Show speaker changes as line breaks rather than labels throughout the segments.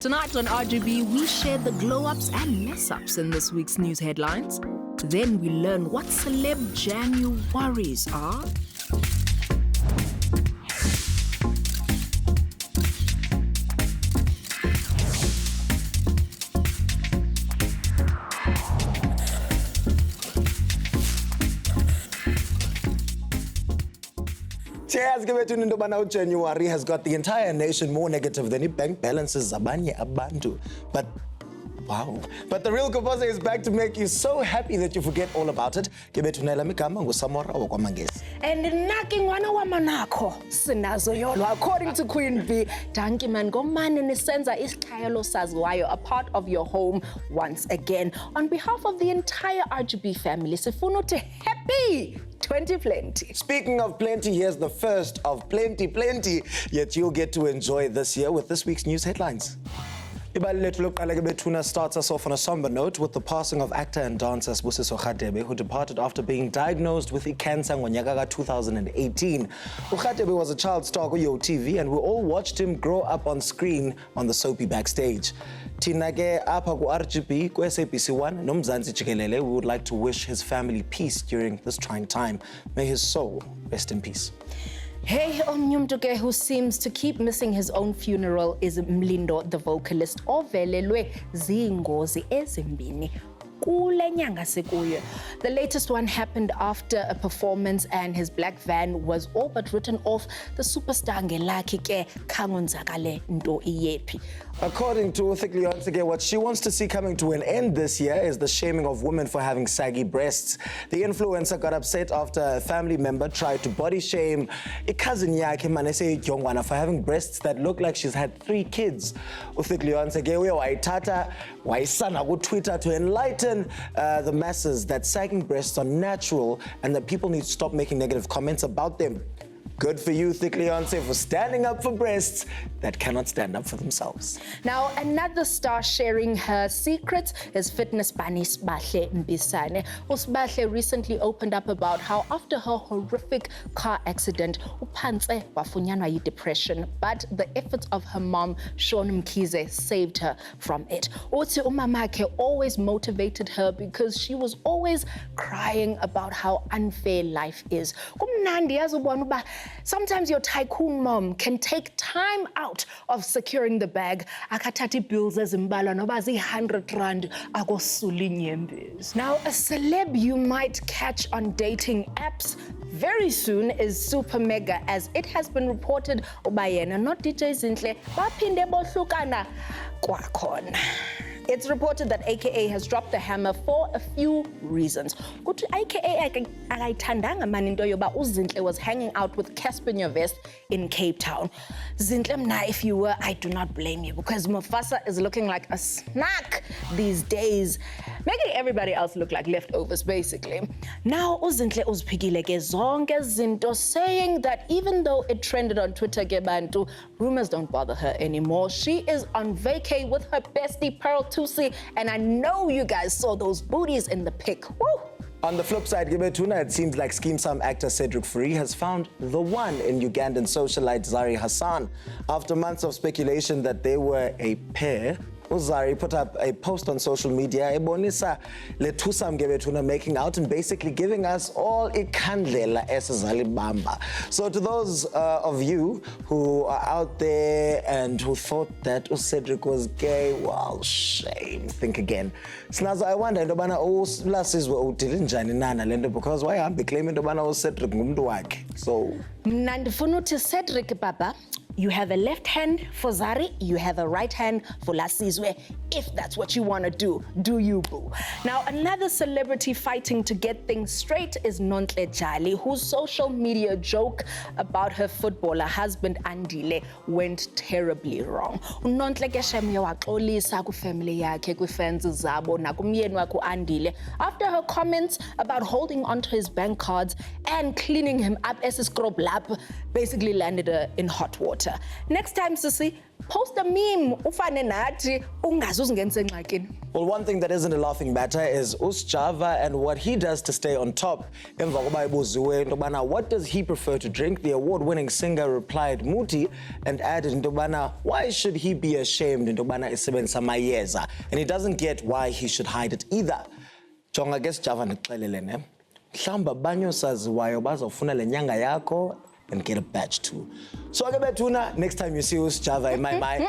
Tonight on RGB, we share the glow-ups and mess-ups in this week's news headlines. Then we learn what celeb January worries are.
Cheers, January has got the entire nation more negative than bank balances zabanye abantu. But wow. But the real Kopoze is back to make you so happy that you forget all about it.
And knocking one wamanako sinazo yolo. According to Queen B, Danki man go man in senza iskayalo sazwayo, a part of your home once again. On behalf of the entire RGB family, sifuno te happy 2020.
Speaking of plenty, here's the first of plenty, yet you'll get to enjoy this year with this week's news headlines. Ibalulekile starts us off on a somber note with the passing of actor and dancer Siya Ndube, who departed after being diagnosed with cancer in 2018. Ndube was a child star on TV, and we all watched him grow up on screen on the soapy backstage. Thina ke apha ku RGB ku SABC1 nomzansi jikelele, we would like to wish his family peace during this trying time. May his soul rest in peace.
Hey, Omnyumduke, who seems to keep missing his own funeral, is Mlindo, the vocalist. Ovelelwe zingozi ezimbini. The latest one happened after a performance and his black van was all but written off. The superstar ngelakhi ke kangonzakale nto iyepi.
According to Thikleyonce, what she wants to see coming to an end this year is the shaming of women for having saggy breasts. The influencer got upset after a family member tried to body shame a cousin yakhe Manese Jongwana for having breasts that look like she's had 3 kids. Thikleyonce wayithatha wayisana ku Twitter to enlighten the masses that sagging breasts are natural and that people need to stop making negative comments about them. Good for you, Thikleyonce, for standing up for breasts that cannot stand up for themselves.
Now, another star sharing her secrets is fitness bunny Sibahle Mbisane. Sibahle recently opened up about how after her horrific car accident, upantse wafunyanwa yi-depression, but the efforts of her mom, Shaun Mkhize, saved her from it. Uthi umamakhe always motivated her because she was always crying about how unfair life is. Kumnandi yazubona uba sometimes your tycoon mom can take time out of securing the bag. Akatati bills ezimbala noba zi-100 rand akosuli nyembezi. Now, a celeb you might catch on dating apps very soon is Super Mega, as it has been reported ubayena not DJ Zinhle baphinde bohlukana kwakhona. It's reported that AKA has dropped the hammer for a few reasons. AKA akayithandanga man into yoba uZinhle was hanging out with Casper Nyovest in Cape Town. Zinhle mna, if you were, I do not blame you, because Mufasa is looking like a snack these days, making everybody else look like leftovers, basically. Now uZinhle uziphikile ke zonke zinto, saying that even though it trended on Twitter ke bantu, rumors don't bother her anymore. She is on vacay with her bestie Pearl Tusi, and I know you guys saw those booties in the pic. Woo!
On the flip side, it seems like Scheme Some actor Cedric Free has found the one in Ugandan socialite Zari Hassan. After months of speculation that they were a pair, Zari put up a post on social media, ebonisa letusam gebetuna making out and basically giving us all ikandlela esizalibamba. So to those of you who are out there and who thought that Cedric was gay, well, shame. Think again. Snazo, I wonder ndobana ulasizwe udile njani nana lento, because why am I claiming ndobana Cedric ngumntu wakhe? So
Nandifuna uthi Cedric baba, you have a left hand for Zari, you have a right hand for Lasizwe. If that's what you want to do you, boo. Now, another celebrity fighting to get things straight is Nontle Jali, whose social media joke about her footballer husband Andile went terribly wrong. Nontle ke shemya waxolisa ku family yakhe, ku fans zabo na kumyeni wakhe Andile after her comments about holding onto his bank cards and cleaning him up as a scrub lap basically landed her in hot water. better. Next time, Sisi, post a meme ufane nathi ungaze uzingenise engxakini.
Well, one thing that isn't a laughing matter is Java and what he does to stay on top. Emva kokuba ibuziwe into yobana what does he prefer to drink? The award-winning singer replied Muti and added into yobana why should he be ashamed into yobana esebenzisa amayeza? And he doesn't get why he should hide it either. Jonga guess Java ndixelele ne. Mhlamba banyosaziwayo bazofuna le nyanga yakho and get a badge too. So Betuna, next time you see Java in my mind.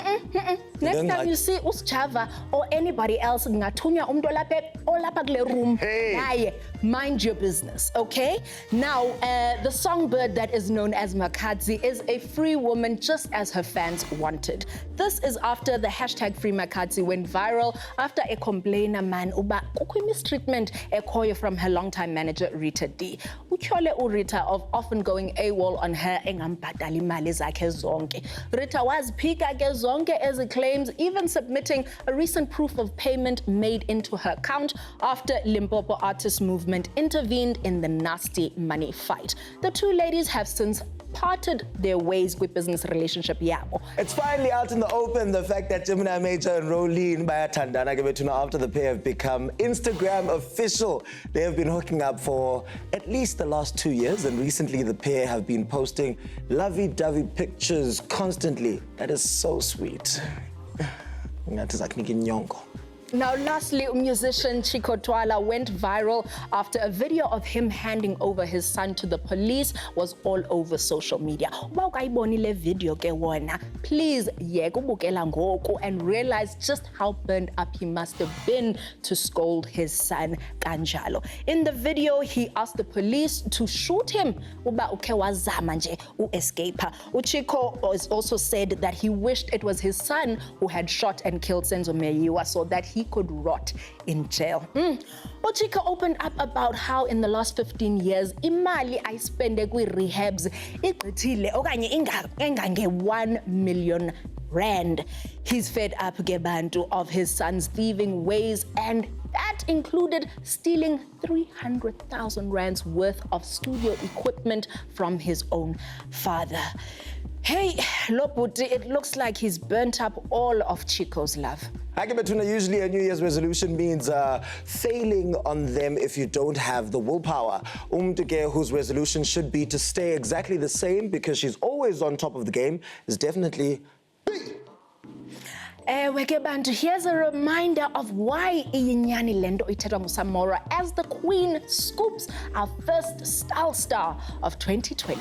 Next time you see Java or anybody else, ngathunya umuntu olapha kule room. Naye, mind your business, okay? Now, the songbird that is known as Makadzi is a free woman just as her fans wanted. This is after the hashtag Free Makadzi went viral after a complainer man uba kukho mistreatment ekhoyo from her longtime manager Rita D. Utyhole uRita of often going AWOL on her engambhadali imali zakhe zonke. Rita waziphika ke zonke as it claims, even submitting a recent proof of payment made into her account after Limpopo Artists Movement intervened in the nasty money fight. The two ladies have since parted their ways with business relationship yabo.
It's finally out in the open, the fact that Gemini Major and Rolene Bayathandana after the pair have become Instagram official. They have been hooking up for at least the last 2 years, and recently the pair have been posting lovey-dovey pictures constantly. That is so sweet.
Now, lastly, musician Chico Twala went viral after a video of him handing over his son to the police was all over social media. Video please and realize just how burned up he must have been to scold his son Kanjalo. In the video, he asked the police to shoot him. Chico also said that he wished it was his son who had shot and killed Senzo Meyiwa so that he could rot in jail. Chico opened up about how in the last 15 years, imali I spend with rehabs, igqithile okanye engange 1 million rand. He's fed up gebantu of his son's thieving ways, and that included stealing 300,000 rands worth of studio equipment from his own father. Hey, Loputi, it looks like he's burnt up all of Chico's love.
Usually a New Year's resolution means failing on them if you don't have the willpower. Whose resolution should be to stay exactly the same because she's always on top of the game, is definitely
here's a reminder of why iyinyani lendo ithethwa nguSamora as the Queen scoops our first style star of 2020.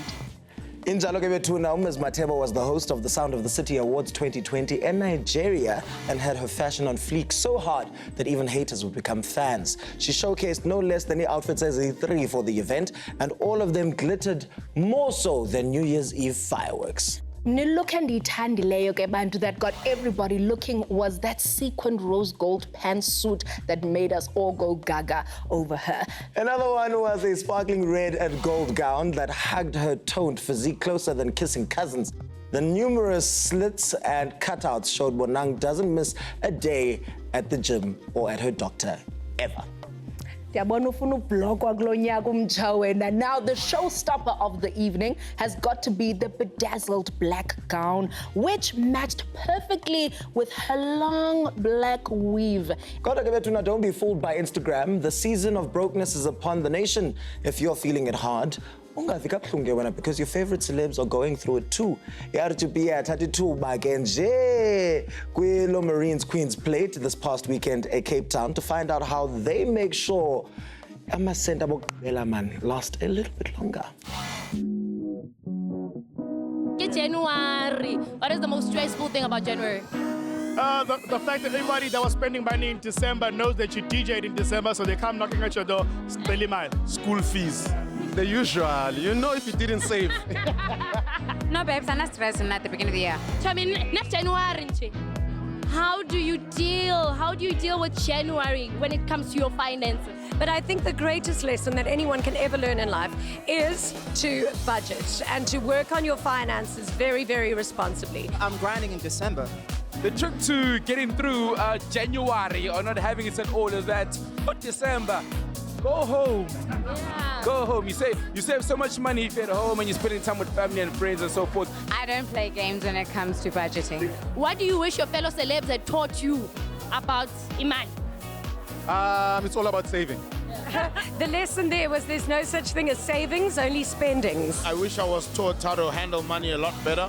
Injalo ke bethuna, Ms. Matebo was the host of the Sound of the City Awards 2020 in Nigeria and had her fashion on fleek so hard that even haters would become fans. She showcased no less than the outfits as E3 for the event, and all of them glittered more so than New Year's Eve fireworks.
Nilook and ithandileyo ke bantu that got everybody looking was that sequined rose gold pantsuit that made us all go gaga over her.
Another one was a sparkling red and gold gown that hugged her toned physique closer than kissing cousins. The numerous slits and cutouts showed Bonang doesn't miss a day at the gym or at her doctor ever.
Now, the showstopper of the evening has got to be the bedazzled black gown, which matched perfectly with her long black weave.
Don't be fooled by Instagram. The season of brokenness is upon the nation. If you're feeling it hard, because your favorite celebs are going through it too. RGB at 32 Kwilo Marines Queen's Plate this past weekend at Cape Town to find out how they make sure man last a little bit longer.
January. What is the most stressful thing about January?
The fact that everybody that was spending money in December knows that you DJ'd in December, so they come knocking at your door, school fees.
The usual, you know, if you didn't save.
No, babes, I'm not stressing at the beginning of the year. So, I mean, next January, how do you deal with January when it comes to your finances?
But I think the greatest lesson that anyone can ever learn in life is to budget and to work on your finances very, very responsibly.
I'm grinding in December.
The trick to getting through January or not having it at all is that for December,
Go home.
Yeah.
Go home. You save so much money if you're at home and you're spending time with family and friends and so forth.
I don't play games when it comes to budgeting. What do you wish your fellow celebs had taught you about Iman?
It's all about saving.
The lesson there was there's no such thing as savings, only spendings.
I wish I was taught how to handle money a lot better,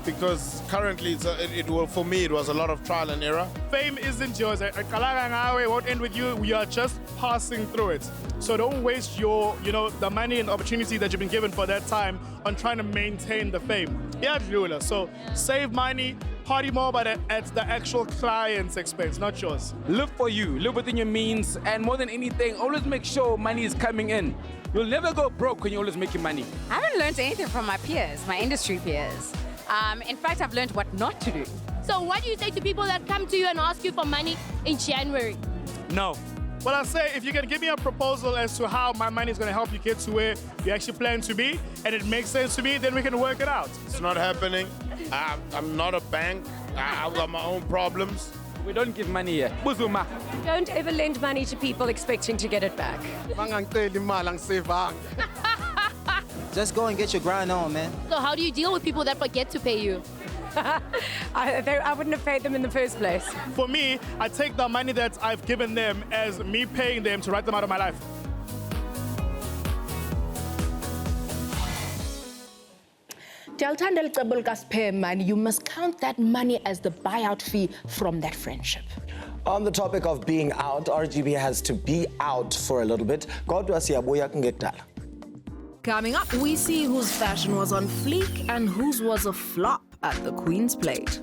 because currently for me it was a lot of trial and error.
Fame isn't yours. It won't end with you. We are just passing through it. So don't waste the money and opportunity that you've been given for that time on trying to maintain the fame. Yeah, Julia. So save money, party more, but at the actual client's expense, not yours.
Live for you. Live within your means. And more than anything, always make sure money is coming in. You'll never go broke when you're always making money.
I haven't learned anything from my peers, my industry peers. In fact, I've learned what not to do. So what do you say to people that come to you and ask you for money in January?
No.
Well, I'll say, if you can give me a proposal as to how my money is going to help you get to where you actually plan to be, and it makes sense to me, then we can work it out.
It's not happening. I'm not a bank. I've got my own problems.
We don't give money here. Buzuma.
Don't ever lend money to people expecting to get it back.
Just go and get your grind on, man.
So how do you deal with people that forget to pay you?
I wouldn't have paid them in the first place.
For me, I take the money that I've given them as me paying them to write them out of my life.
You must count that money as the buyout fee from that friendship.
On the topic of being out, RGB has to be out for a little bit. Kodwa siyabuya kungekudala.
Coming up, we see whose fashion was on fleek and whose was a flop at the Queen's Plate.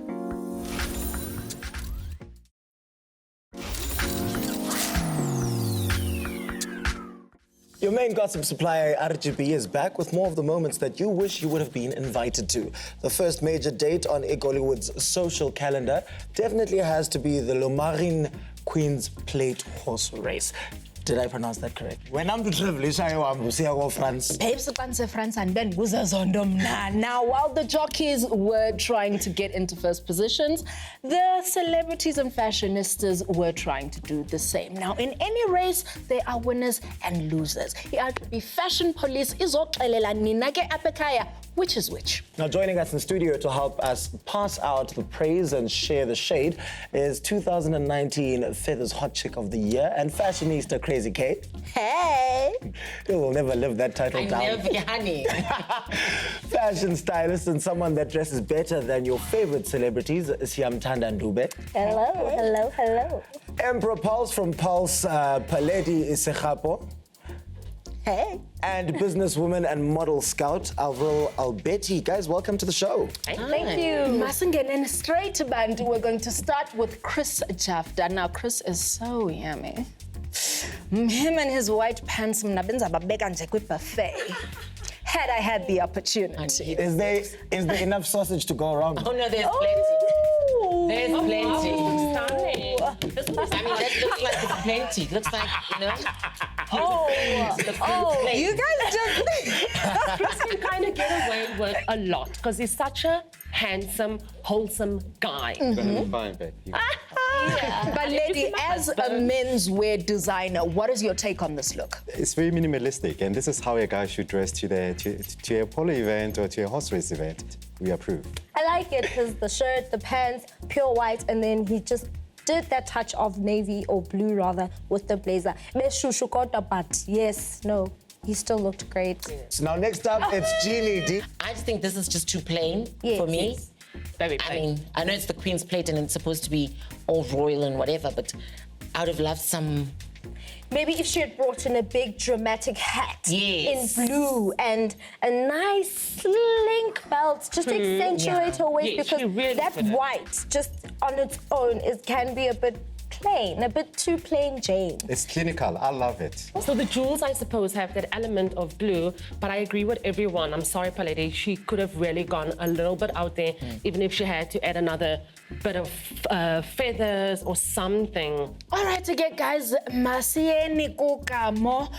Your main gossip supplier, RGB, is back with more of the moments that you wish you would have been invited to. The first major date on Hollywood's social calendar definitely has to be the Lomarin Queen's Plate horse race. Did I pronounce that correct? When I'm to travel, France.
France and then Now, while the jockeys were trying to get into first positions, the celebrities and fashionistas were trying to do the same. Now, in any race, there are winners and losers. The fashion police is which is which.
Now, joining us in studio to help us pass out the praise and share the shade is 2019 Feathers Hot Chick of the Year and fashionista Krayzi K.
Hey!
You will never live that title down.
Never, honey.
Fashion stylist and someone that dresses better than your favorite celebrities, Siyamthanda Ndube.
Hello, hello, hello.
Emperor Pulse from Pulse Paledi Segapo.
Hey.
And businesswoman and model scout, Avril Albetti. Guys, welcome to the show.
Thank you. Masingen and straight band. We're going to start with Chris Jafta. Now, Chris is so yummy. Him and his white pants, buffet. Had I had the opportunity.
Is there enough sausage to go around?
Oh, no, there's plenty. There's plenty. Stunning. I mean, that looks like it's plenty. Looks like,
you guys just... Chris can kind of get away with a lot because he's such a handsome, wholesome guy.
Fine, babe.
But lady, as a menswear designer, what is your take on this look?
It's very minimalistic, and this is how a guy should dress to a polo event or to a horse race event. We approve.
I like it because the shirt, the pants, pure white, and then he just did that touch of navy or blue rather with the blazer. But yes, no, he still looked great.
So now next up, it's Jeannie D.
I just think this is just too plain for me.
Yes. Very plain.
I mean, I know it's the Queen's Plate and it's supposed to be all royal and whatever, but I would have loved some...
Maybe if she had brought in a big dramatic hat in
Yes.
blue and a nice slink belt just to accentuate her waist,
Yeah, she
because
really
that
could have.
white just on its own can be a bit plain, a bit too plain Jane.
It's clinical. I love it.
So the jewels, I suppose, have that element of blue, but I agree with everyone. I'm sorry, Paledi, she could have really gone a little bit out there, even if she had to add another bit of feathers or something.
All right, again, guys, Masieni Kukamo.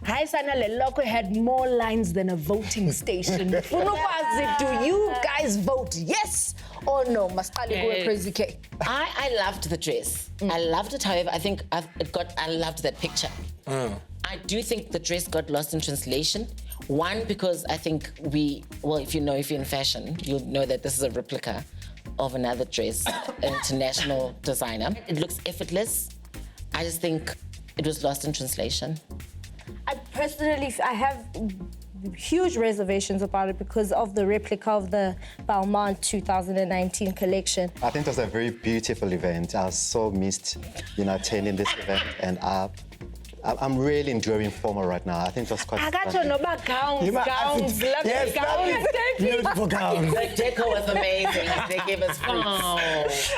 Hi, Sana Leloko had more lines than a voting station. Funukwazi, do you guys vote yes or no? Masqali Krayzi K.
I loved the dress. I loved it, however, I think I loved that picture. I I do think the dress got lost in translation. One, because I think if you're in fashion, you'll know that this is a replica of another dress, an international designer. It looks effortless. I just think it was lost in translation.
I have huge reservations about it because of the replica of the Balmain 2019 collection.
I think it was a very beautiful event. I was so missed, attending this event, and I'm really enjoying formal right now. I think it was quite.
I got to know about gowns, lovely
yes,
gowns.
Beautiful gowns.
The deco was amazing. They gave us fruits.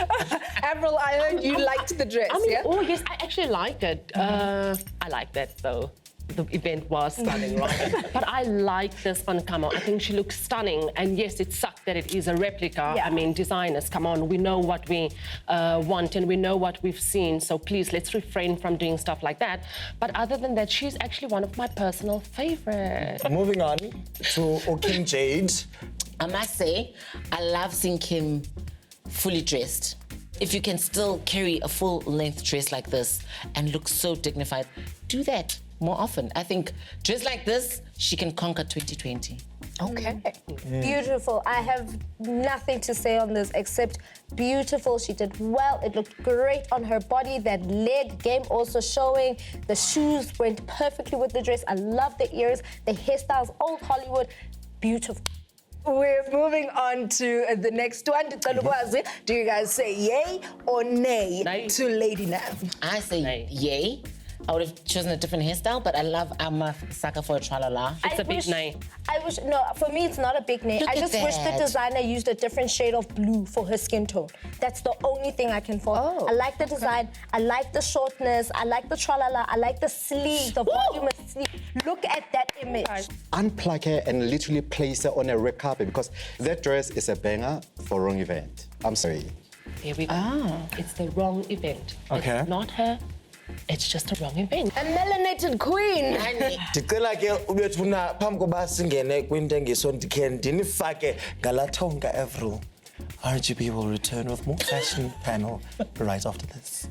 Avril, I heard you liked the dress,
Oh, yes, I actually liked it. I liked that, though. The event was stunning, right? But I like this on Camo. I think she looks stunning. And yes, it sucked that it is a replica.
Yeah.
I mean, designers, come on. We know what we want and we know what we've seen. So please, let's refrain from doing stuff like that. But other than that, she's actually one of my personal favorites.
Moving on to Kim Jade.
I must say, I love seeing Kim fully dressed. If you can still carry a full-length dress like this and look so dignified, do that more often. I think dressed like this, she can conquer 2020.
Okay.
Beautiful. I have nothing to say on this except beautiful. She did well. It looked great on her body. That leg game also showing. The shoes went perfectly with the dress. I love the ears, the hairstyles, old Hollywood. Beautiful.
We're moving on to the next one. Do you guys say yay or nay to Lady Nav?
I say yay. I would have chosen a different hairstyle, but I'm a sucker for a tralala.
It's a big nay.
For me, it's not a big nay. I just wish the designer used a different shade of blue for her skin tone. That's the only thing I can fault.
Oh,
I like the design. I like the shortness. I like the tralala. I like the sleeve, the volume of sleeve. Look at that image.
Unplug her and literally place her on a red carpet because that dress is a banger for wrong event. I'm sorry.
Here we go. It's the wrong event.
Okay.
It's not her. It's just a wrong event.
A melanated queen.
Ndicela ke ubethuna phambi koba singene kwintengiso ndikhe ndinifake ngalathonga Avril. RGB will return with more fashion panel right after this.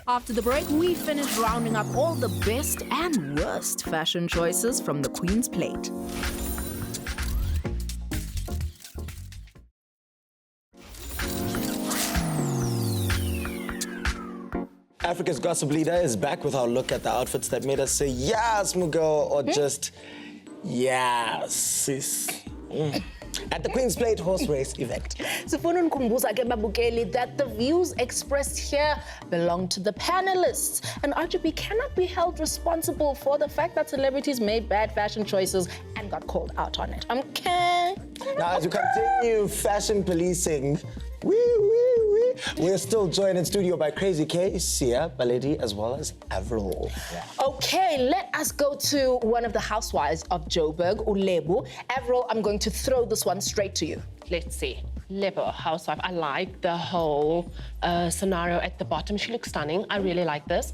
After the break, we finish rounding up all the best and worst fashion choices from the Queen's Plate.
Africa's gossip leader is back with our look at the outfits that made us say yes, Mugo, or just yes, sis. At the Queen's Plate horse race event.
Sifuna unikhumbuza ke babukeli that the views expressed here belong to the panelists, and RGB cannot be held responsible for the fact that celebrities made bad fashion choices and got called out on it. Okay.
Now, as we continue fashion policing, we're still joined in studio by Krayzi K, Siya, Paledi, as well as Avril.
Okay, let us go to one of the housewives of Joburg, Ulebu. Avril, I'm going to throw this one straight to you.
Let's see. Lebo, housewife. I like the whole scenario at the bottom. She looks stunning. I really like this.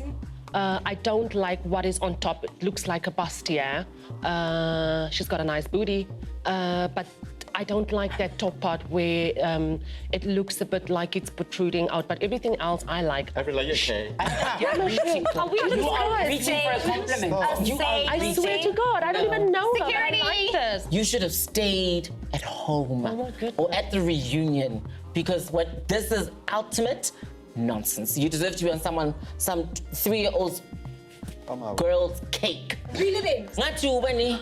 I don't like what is on top. It looks like a bustier. She's got a nice booty, but I don't like that top part where it looks a bit like it's protruding out, but everything else I like.
Avril, are you okay?
You are reaching for a compliment.
I swear to God, I don't even know her. I like this.
You should have stayed at home or at the reunion because this is ultimate nonsense. You deserve to be on some 3-year-old's girl's cake.
Reel it in.
Not you, Winnie.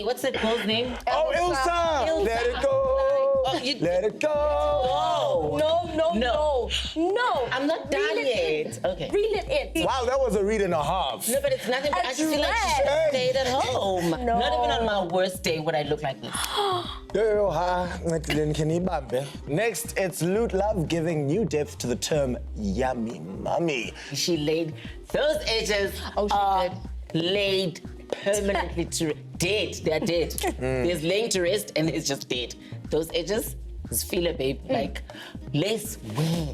What's that girl's name?
Oh, Ilsa! Let it go! Let it go!
No.
I'm not done yet. Okay.
Reel it in.
Wow, that was a read and a half.
No, but it's nothing. I just feel like she should have stayed at home.
No.
Not even on my worst day would I look like this.
Next, it's Loot Love giving new depth to the term yummy mummy.
She laid those edges. She did. Laid permanently to dead. They're dead. There's laying to rest and it's just dead. Those edges is filler, babe. Like lace wear.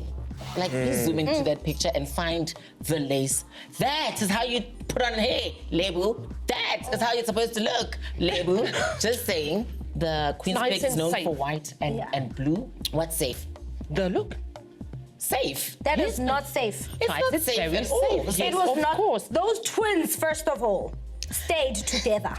Like please zoom into that picture and find the lace. That is how you put on hair, Lebu. That is how you're supposed to look, Lebu. Just saying. The Queen's Plate is known for white and blue. What's safe?
The look.
safe.
That is not safe.
It's
Guys,
not
it's
safe
very
at all.
safe.
It
Yes,
was
of
not.
course.
Those twins, first of all, stayed together.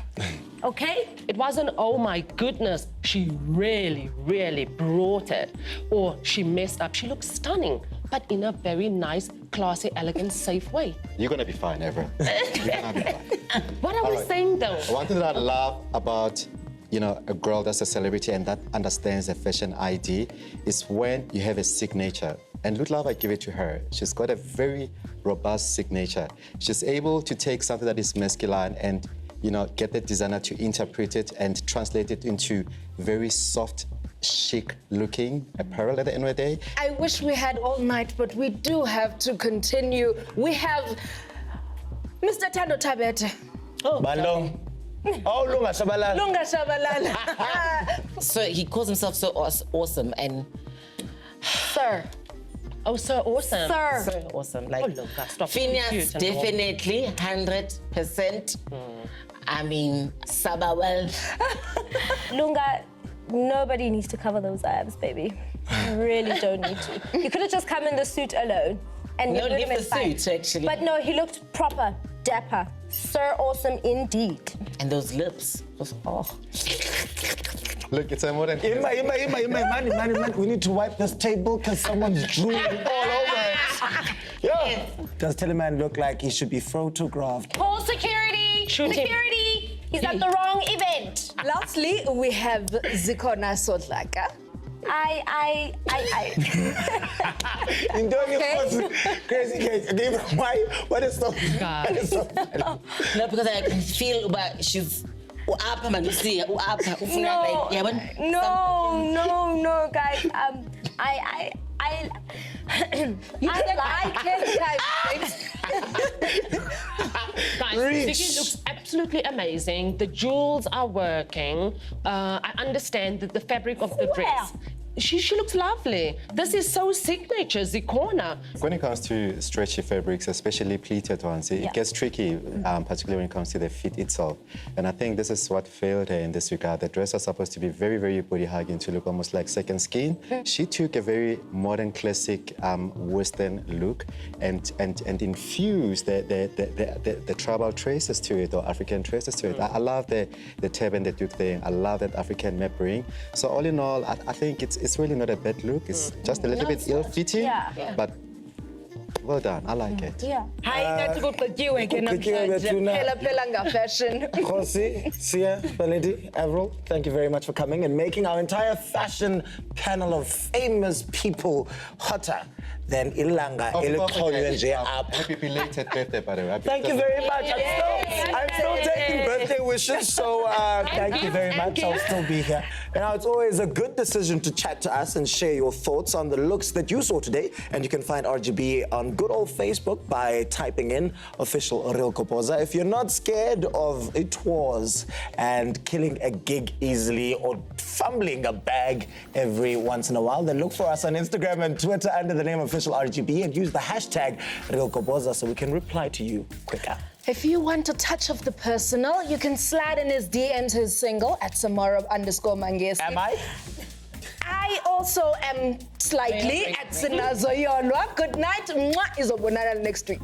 Okay?
It wasn't, oh my goodness, she really, really brought it. Or she messed up. She looks stunning, but in a very nice, classy, elegant, safe way.
You're gonna be fine, Avril. You're gonna be fine.
What are we saying though?
One thing that I love about, you know, a girl that's a celebrity and that understands the fashion ID is when you have a signature. And Loot Love, I give it to her. She's got a very robust signature. She's able to take something that is masculine and, you know, get the designer to interpret it and translate it into very soft, chic-looking apparel at the end of the day.
I wish we had all night, but we do have to continue. We have Mr. Tando Tabete.
Balo. Oh, Lunga Shabalala.
Lunga Shabalala.
So he calls himself so awesome and
Sir.
Oh, so awesome.
Sir.
so awesome. Like
Oh, look, stop.
Phineas,
Cute and all.
definitely 100%. I mean, Sabawell.
Lunga, nobody needs to cover those abs, baby. You really don't need to. You could have just come in the suit alone. And
No,
you would
leave
have
the
been fine.
suit, actually.
But no, he looked proper, dapper. Sir awesome indeed.
And those lips. Oh.
Look, it's a modern...
Ima, money. We need to wipe this table because someone's drooling all over it. Yeah. Does Teleman look like he should be photographed?
Call security!
Shoot him.
Security! He's at the wrong event.
Lastly, we have Zikona Sotlaka.
I.
In doing it, Krayzi K. Why? What is so? What is so?
No, because I can feel but she's up, man. You see, up.
No, guys.
You said I can
Guys,
Reach.
Vicky looks absolutely amazing. The jewels are working. I understand that the fabric of the dress. She looks lovely. This is so signature, Zikona.
When it comes to stretchy fabrics, especially pleated ones, it gets tricky, particularly when it comes to the fit itself. And I think this is what failed her in this regard. The dress was supposed to be very, very body-hugging, to look almost like second skin. She took a very modern, classic Western look and infused the tribal traces to it, or African traces to it. I love the turban that took there. I love that African map ring. So all in all, I think it's really not a bad look. It's just a little bit ill-fitting, but well done. I like it.
Yeah.
Fashion. Khosi, Siya, Paledi, Avril, thank you very much for coming and making our entire fashion panel of famous people hotter than Ilanga.
Happy belated birthday, by the way.
Thank you very much. I'm still taking birthday wishes, so thank you very much. I'll still be here. And now it's always a good decision to chat to us and share your thoughts on the looks that you saw today. And you can find RGB on good old Facebook by typing in official Real Kopoza. If you're not scared of a tours and killing a gig easily or fumbling a bag every once in a while, then look for us on Instagram and Twitter under the name official RGB and use the hashtag Real Kopoza so we can reply to you quicker.
If you want a touch of the personal, you can slide in his DMs his single at Samara_Mangesi.
Am I?
I also am slightly at Sinazoyolwa. Good night. Mwah. Izobonana next week.